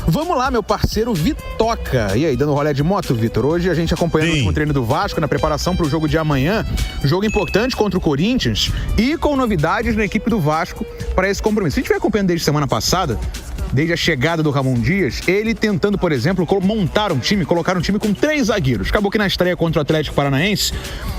Vamos lá, meu parceiro Vitoca. E aí, dando rolê de moto, Vitor? Hoje a gente acompanhando o último treino do Vasco na preparação para o jogo de amanhã. Jogo importante contra o Corinthians e com novidades na equipe do Vasco para esse compromisso. A gente vem acompanhando desde semana passada, desde a chegada do Ramon Dias, ele tentando, por exemplo, montar um time, colocar um time com 3 zagueiros. Acabou que na estreia contra o Atlético Paranaense,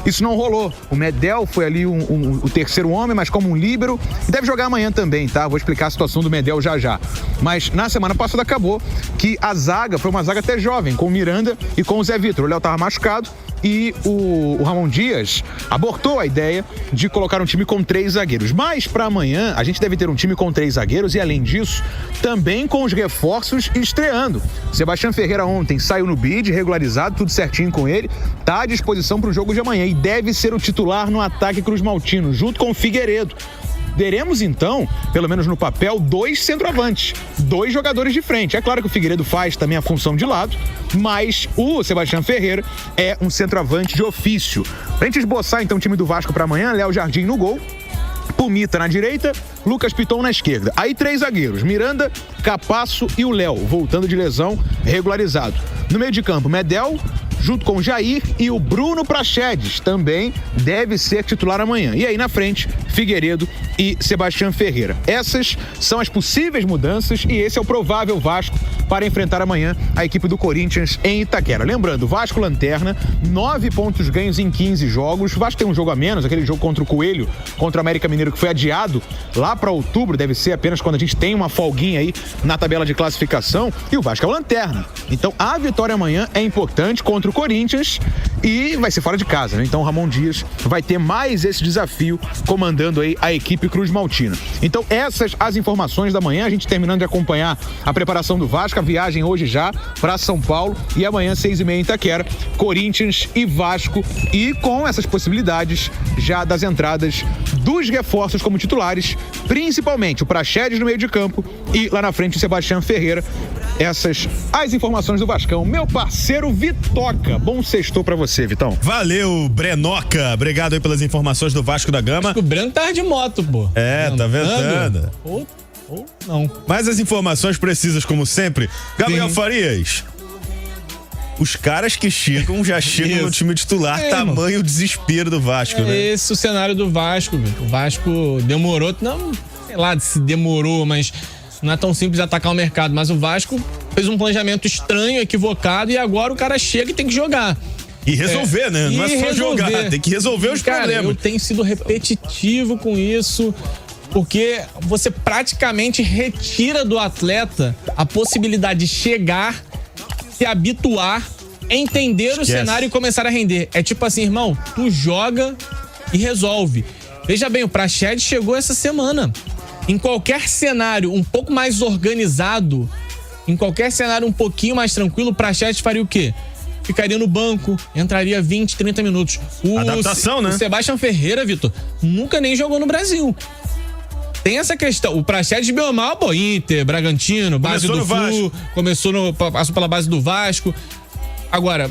isso não rolou. O Medel foi ali o terceiro homem, mas como um líbero, e deve jogar amanhã também, tá? Vou explicar a situação do Medel já. Mas na semana passada acabou que a zaga foi uma zaga até jovem, com o Miranda e com o Zé Vitor. O Léo tava machucado e o Ramon Dias abortou a ideia de colocar um time com 3 zagueiros. Mas para amanhã, a gente deve ter um time com 3 zagueiros e, além disso, também com os reforços estreando. Sebastião Ferreira ontem saiu no bid, regularizado, tudo certinho com ele, tá à disposição para o jogo de amanhã e deve ser o titular no ataque Cruz Maltino, junto com o Figueiredo. Teremos, então, pelo menos no papel, 2 centroavantes, 2 jogadores de frente. É claro que o Figueiredo faz também a função de lado, mas o Sebastião Ferreira é um centroavante de ofício. Pra gente esboçar, então, o time do Vasco para amanhã, Léo Jardim no gol, Pumita na direita, Lucas Piton na esquerda. Aí 3 zagueiros, Miranda, Capasso e o Léo, voltando de lesão, regularizado. No meio de campo, Medel, junto com o Jair, e o Bruno Praxedes também deve ser titular amanhã. E aí na frente, Figueiredo e Sebastião Ferreira. Essas são as possíveis mudanças e esse é o provável Vasco para enfrentar amanhã a equipe do Corinthians em Itaquera. Lembrando, Vasco lanterna, 9 pontos ganhos em 15 jogos. O Vasco tem um jogo a menos, aquele jogo contra o Coelho, contra o América Mineiro, que foi adiado lá para outubro, deve ser apenas quando a gente tem uma folguinha aí na tabela de classificação, e o Vasco é o lanterna. Então a vitória amanhã é importante contra o Corinthians e vai ser fora de casa, né? Então o Ramon Dias vai ter mais esse desafio comandando aí a equipe Cruz Maltina. Então essas as informações da manhã, a gente terminando de acompanhar a preparação do Vasco, a viagem hoje já para São Paulo e amanhã 6h30 em Itaquera, Corinthians e Vasco, e com essas possibilidades já das entradas dos reforços como titulares, principalmente o Praxedes no meio de campo e lá na frente o Sebastião Ferreira. Essas as informações do Vascão. Meu parceiro Vitoca, bom sextou pra você, Vitão. Valeu, Brenoca, obrigado aí pelas informações do Vasco da Gama. O Breno tava de moto, pô. É, tá ventando. Ou não. Mas as informações precisas, como sempre. Gabriel Farias, os caras que chegam já chegam no time titular, tamanho o desespero do Vasco, né? Esse é o cenário do Vasco, o Vasco demorou, não, sei lá se demorou, mas não é tão simples atacar o mercado, mas o Vasco fez um planejamento estranho, equivocado, e agora o cara chega e tem que jogar. E resolver, né? Não é só jogar, tem que resolver os problemas. Eu tenho sido repetitivo com isso, porque você praticamente retira do atleta a possibilidade de chegar, se habituar, entender o cenário e começar a render. É tipo assim, irmão, tu joga e resolve. Veja bem, o Praxedes chegou essa semana. Em qualquer cenário um pouco mais organizado, em qualquer cenário um pouquinho mais tranquilo, o Praxedes faria o quê? Ficaria no banco, entraria 20, 30 minutos. Adaptação, né? O Sebastião Ferreira, Vitor, nunca nem jogou no Brasil. Tem essa questão. O Praxedes bem ou mal, pô, Inter, Bragantino, base do Flu, passou pela base do Vasco. Agora,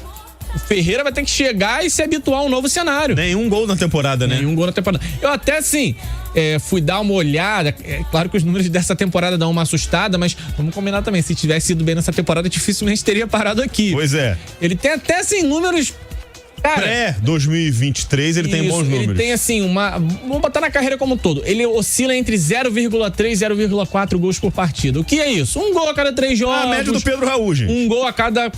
o Ferreira vai ter que chegar e se habituar a um novo cenário. Nenhum gol na temporada, né? Nenhum gol na temporada. Eu até, assim, fui dar uma olhada. É claro que os números dessa temporada dão uma assustada, mas vamos combinar também. Se tivesse ido bem nessa temporada, dificilmente teria parado aqui. Pois é. Ele tem até, assim, números... Cara, pré-2023 ele tem bons números. Ele tem, assim, vamos botar na carreira como um todo. Ele oscila entre 0,3 e 0,4 gols por partida. O que é isso? Um gol a cada 3 jogos. A média do Pedro Raul, gente. Um gol a cada...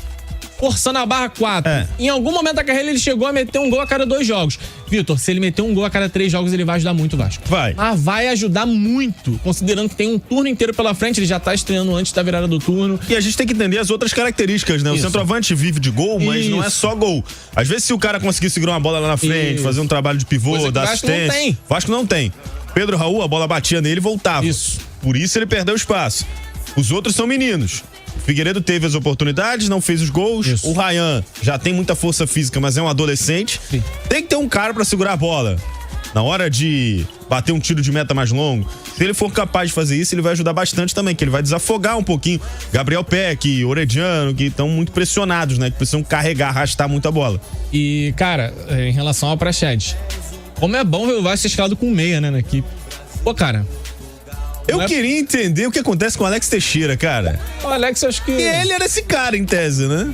forçando a barra 4. Em algum momento da carreira ele chegou a meter um gol a cada 2 jogos. Vitor, se ele meter um gol a cada 3 jogos, ele vai ajudar muito o Vasco. Mas vai ajudar muito, considerando que tem um turno inteiro pela frente, ele já tá estreando antes da virada do turno. E a gente tem que entender as outras características, né? Isso. O centroavante vive de gol, mas não é só gol. Às vezes, se o cara conseguir segurar uma bola lá na frente, fazer um trabalho de pivô, dar assistência... Vasco não tem. Pedro Raul, a bola batia nele e voltava. Isso. Por isso ele perdeu espaço. Os outros são meninos. O Figueiredo teve as oportunidades, não fez os gols. Isso. O Ryan já tem muita força física, mas é um adolescente. Sim. Tem que ter um cara pra segurar a bola. Na hora de bater um tiro de meta mais longo, se ele for capaz de fazer isso, ele vai ajudar bastante também, que ele vai desafogar um pouquinho Gabriel Peck, Orediano, que estão muito pressionados, né? Que precisam carregar, arrastar muito a bola. E, cara, em relação ao Praxedes, como é bom ver o Vasco ser escalado com meia, né, na equipe. Pô, cara, Eu queria entender o que acontece com o Alex Teixeira, cara. O Alex, acho que... E ele era esse cara, em tese, né?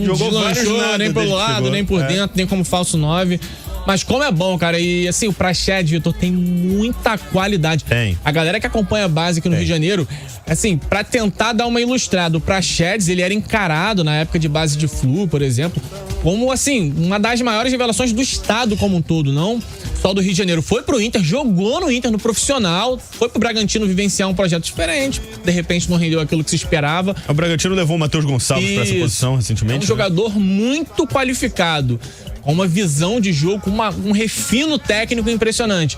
Jogou vários nada, nem pelo lado, nem por dentro, nem como falso 9. Mas como é bom, cara. E assim, o Praxedes, Vitor, tem muita qualidade. Tem. A galera que acompanha a base aqui no Rio de Janeiro, assim, pra tentar dar uma ilustrada, o Praxedes, ele era encarado na época de base de Flu, por exemplo, como, assim, uma das maiores revelações do estado como um todo, não só do Rio de Janeiro. Foi pro Inter, jogou no Inter, no profissional, foi pro Bragantino vivenciar um projeto diferente, de repente não rendeu aquilo que se esperava. O Bragantino levou o Matheus Gonçalves pra essa posição recentemente. É um jogador muito qualificado, com uma visão de jogo, com um refino técnico impressionante.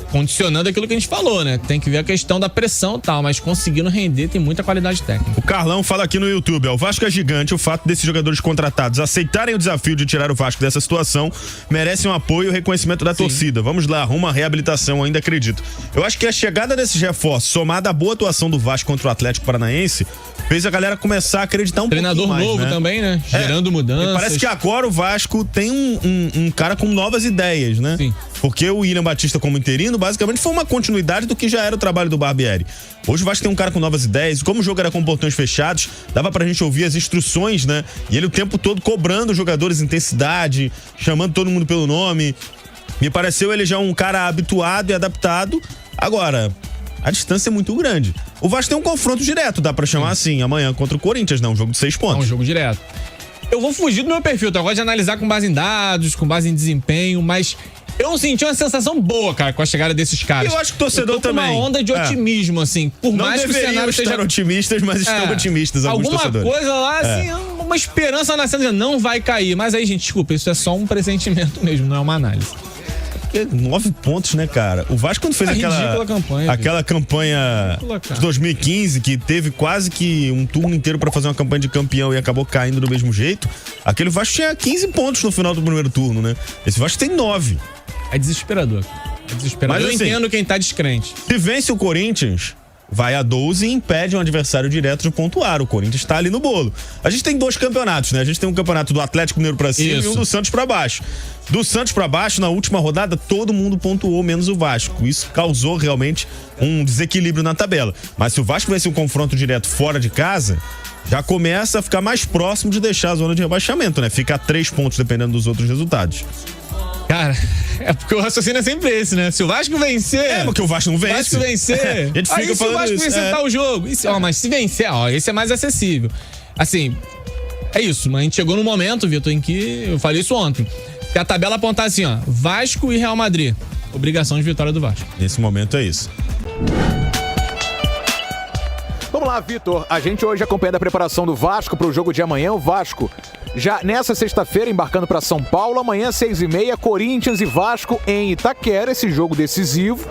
Condicionando aquilo que a gente falou, né? Tem que ver a questão da pressão e tal, mas conseguindo render tem muita qualidade técnica. O Carlão fala aqui no YouTube, o Vasco é gigante, o fato desses jogadores contratados aceitarem o desafio de tirar o Vasco dessa situação merece um apoio e reconhecimento da torcida. Vamos lá, rumo à reabilitação, ainda acredito. Eu acho que a chegada desses reforços, somada à boa atuação do Vasco contra o Atlético Paranaense, fez a galera começar a acreditar um pouco mais. Treinador novo também, né? Gerando mudanças. E parece que agora o Vasco tem um cara com novas ideias, né? Sim. Porque o William Batista como interino, basicamente foi uma continuidade do que já era o trabalho do Barbieri. Hoje o Vasco tem um cara com novas ideias, como o jogo era com portões fechados, dava pra gente ouvir as instruções, né? E ele o tempo todo cobrando os jogadores intensidade, chamando todo mundo pelo nome. Me pareceu ele já um cara habituado e adaptado. Agora, a distância é muito grande. O Vasco tem um confronto direto, dá pra chamar assim, amanhã contra o Corinthians, né? Um jogo de 6 pontos. É um jogo direto. Eu vou fugir do meu perfil, tá? Eu gosto de analisar com base em dados, com base em desempenho, mas eu senti uma sensação boa, cara, com a chegada desses caras. Eu acho que o torcedor também. Uma onda de otimismo, assim. Por não mais que o cenário estar otimistas, mas estão otimistas alguns torcedores. Alguma coisa lá, assim, uma esperança nascendo, não vai cair. Mas aí, gente, desculpa, isso é só um pressentimento mesmo, não é uma análise. 9 pontos, né, cara? O Vasco, quando fez aquela campanha de 2015, que teve quase que um turno inteiro pra fazer uma campanha de campeão e acabou caindo do mesmo jeito, aquele Vasco tinha 15 pontos no final do primeiro turno, né? Esse Vasco tem 9. É desesperador. Mas eu entendo quem tá descrente. Se vence o Corinthians, vai a 12 e impede um adversário direto de pontuar. O Corinthians tá ali no bolo. A gente tem 2 campeonatos, né? A gente tem um campeonato do Atlético Mineiro pra cima e um do Santos pra baixo. Do Santos pra baixo, na última rodada, todo mundo pontuou, menos o Vasco. Isso causou realmente um desequilíbrio na tabela. Mas se o Vasco vencer um confronto direto fora de casa, já começa a ficar mais próximo de deixar a zona de rebaixamento, né? Fica a 3 pontos dependendo dos outros resultados. Cara, é porque o raciocínio é sempre esse, né? Se o Vasco vencer... porque o Vasco não vence. A gente fica aí se o Vasco vencer tal jogo. Mas se vencer, esse é mais acessível. Assim, é isso. Mas a gente chegou no momento, Vitor, em que... Eu falei isso ontem. Que a tabela apontar assim, Vasco e Real Madrid. Obrigação de vitória do Vasco. Nesse momento é isso. Vamos lá, Vitor. A gente hoje acompanhando a preparação do Vasco para o jogo de amanhã. O Vasco já nessa sexta-feira embarcando para São Paulo. Amanhã, 6h30, Corinthians e Vasco em Itaquera. Esse jogo decisivo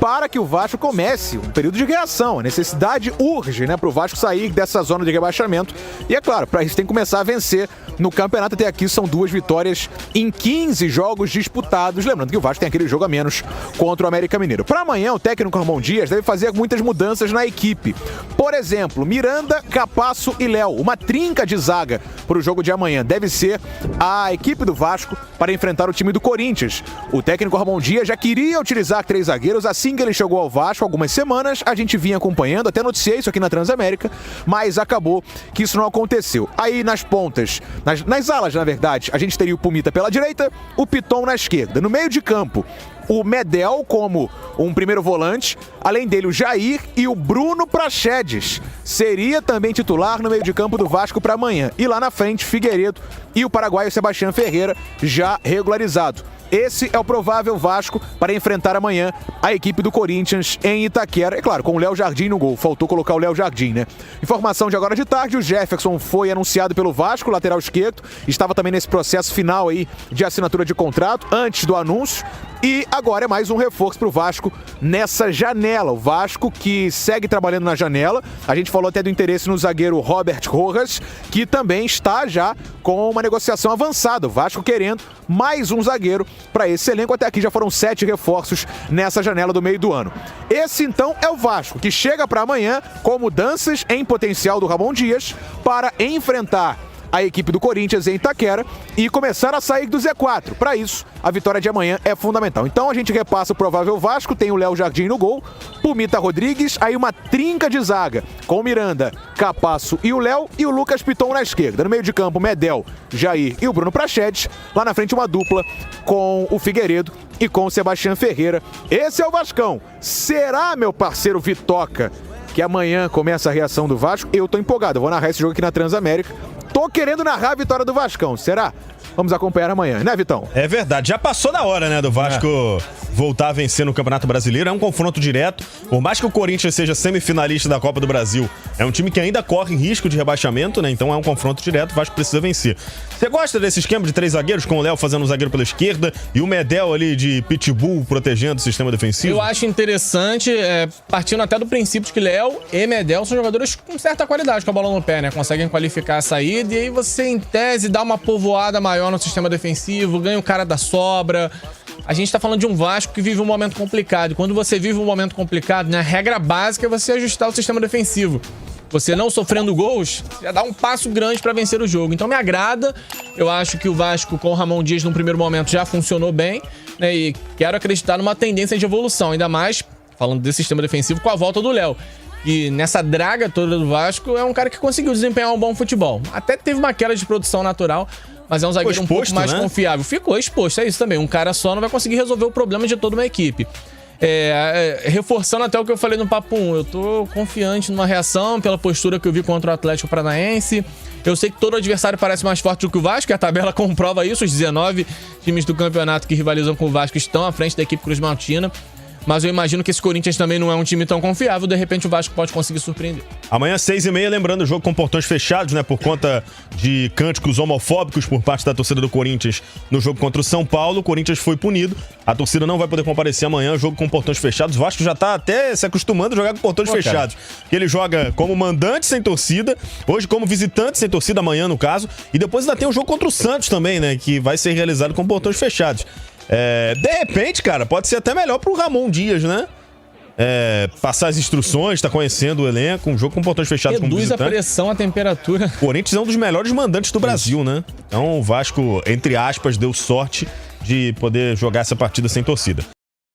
para que o Vasco comece um período de reação. A necessidade urge, né, para o Vasco sair dessa zona de rebaixamento. E é claro, para isso tem que começar a vencer no campeonato. Até aqui são 2 vitórias em 15 jogos disputados. Lembrando que o Vasco tem aquele jogo a menos contra o América Mineiro. Para amanhã, o técnico Ramon Dias deve fazer muitas mudanças na equipe. Por exemplo, Miranda, Capasso e Léo. Uma trinca de zaga para o jogo de amanhã. Deve ser a equipe do Vasco para enfrentar o time do Corinthians. O técnico Ramon Dias já queria utilizar 3 zagueiros assim que ele chegou ao Vasco há algumas semanas. A gente vinha acompanhando, até noticiei isso aqui na Transamérica, mas acabou que isso não aconteceu. Aí nas pontas, nas alas, na verdade, a gente teria o Pumita pela direita, o Piton na esquerda. No meio de campo, o Medel como um primeiro volante, além dele o Jair e o Bruno Praxedes. Seria também titular no meio de campo do Vasco para amanhã. E lá na frente, Figueiredo e o paraguaio Sebastião Ferreira já regularizado. Esse é o provável Vasco para enfrentar amanhã a equipe do Corinthians em Itaquera. É claro, com o Léo Jardim no gol. Faltou colocar o Léo Jardim, né? Informação de agora de tarde, o Jefferson foi anunciado pelo Vasco, lateral esquerdo. Estava também nesse processo final aí de assinatura de contrato, antes do anúncio. E agora é mais um reforço para o Vasco nessa janela. O Vasco que segue trabalhando na janela. A gente falou até do interesse no zagueiro Robert Rojas, que também está já com uma negociação avançada. O Vasco querendo mais um zagueiro para esse elenco. Até aqui já foram 7 reforços nessa janela do meio do ano. Esse então é o Vasco, que chega para amanhã com mudanças em potencial do Ramon Dias para enfrentar a equipe do Corinthians em Itaquera e começar a sair do Z4. Para isso, a vitória de amanhã é fundamental. Então a gente repassa o provável Vasco, tem o Léo Jardim no gol, Pumita Rodrigues, aí uma trinca de zaga com o Miranda, Capasso e o Léo e o Lucas Piton na esquerda. No meio de campo, Medel, Jair e o Bruno Prachedes. Lá na frente uma dupla com o Figueiredo e com o Sebastião Ferreira. Esse é o Vascão. Será, meu parceiro Vitoca, que amanhã começa a reação do Vasco? Eu tô empolgado, eu vou narrar esse jogo aqui na Transamérica. Tô querendo narrar a vitória do Vascão, será? Vamos acompanhar amanhã, né, Vitão? É verdade, já passou da hora, né, do Vasco voltar a vencer no Campeonato Brasileiro. É um confronto direto, por mais que o Corinthians seja semifinalista da Copa do Brasil, é um time que ainda corre risco de rebaixamento, né, então é um confronto direto, o Vasco precisa vencer. Você gosta desse esquema de 3 zagueiros, com o Léo fazendo um zagueiro pela esquerda e o Medel ali de pitbull protegendo o sistema defensivo? Eu acho interessante, partindo até do princípio de que Léo e Medel são jogadores com certa qualidade com a bola no pé, né, conseguem qualificar a saída e aí você, em tese, dá uma povoada maior no sistema defensivo, ganha o cara da sobra. A gente tá falando de um Vasco que vive um momento complicado. E quando você vive um momento complicado, né, a regra básica é você ajustar o sistema defensivo. Você não sofrendo gols, já dá um passo grande para vencer o jogo. Então me agrada. Eu acho que o Vasco com o Ramon Dias no primeiro momento já funcionou bem, né, e quero acreditar numa tendência de evolução, ainda mais falando desse sistema defensivo com a volta do Léo. E nessa draga toda do Vasco é um cara que conseguiu desempenhar um bom futebol. Até teve uma queda de produção natural, mas é um zagueiro um pouco mais confiável. Ficou exposto, é isso também. Um cara só não vai conseguir resolver o problema de toda uma equipe. Reforçando até o que eu falei no Papo 1, eu tô confiante numa reação pela postura que eu vi contra o Atlético Paranaense. Eu sei que todo adversário parece mais forte do que o Vasco, e a tabela comprova isso. Os 19 times do campeonato que rivalizam com o Vasco estão à frente da equipe Cruz-Maltina. Mas eu imagino que esse Corinthians também não é um time tão confiável. De repente o Vasco pode conseguir surpreender. Amanhã, 6h30, lembrando o jogo com portões fechados, né? Por conta de cânticos homofóbicos por parte da torcida do Corinthians no jogo contra o São Paulo. O Corinthians foi punido. A torcida não vai poder comparecer amanhã. Jogo com portões fechados. O Vasco já tá até se acostumando a jogar com portões fechados. Porque ele joga como mandante sem torcida. Hoje como visitante sem torcida, amanhã no caso. E depois ainda tem o jogo contra o Santos também, né? Que vai ser realizado com portões fechados. De repente, cara, pode ser até melhor pro Ramon Dias, né? Passar as instruções, tá conhecendo o elenco, um jogo com portões fechados como visitante. Reduz a pressão, a temperatura. O Corinthians é um dos melhores mandantes do Brasil, né? Então o Vasco, entre aspas, deu sorte de poder jogar essa partida sem torcida.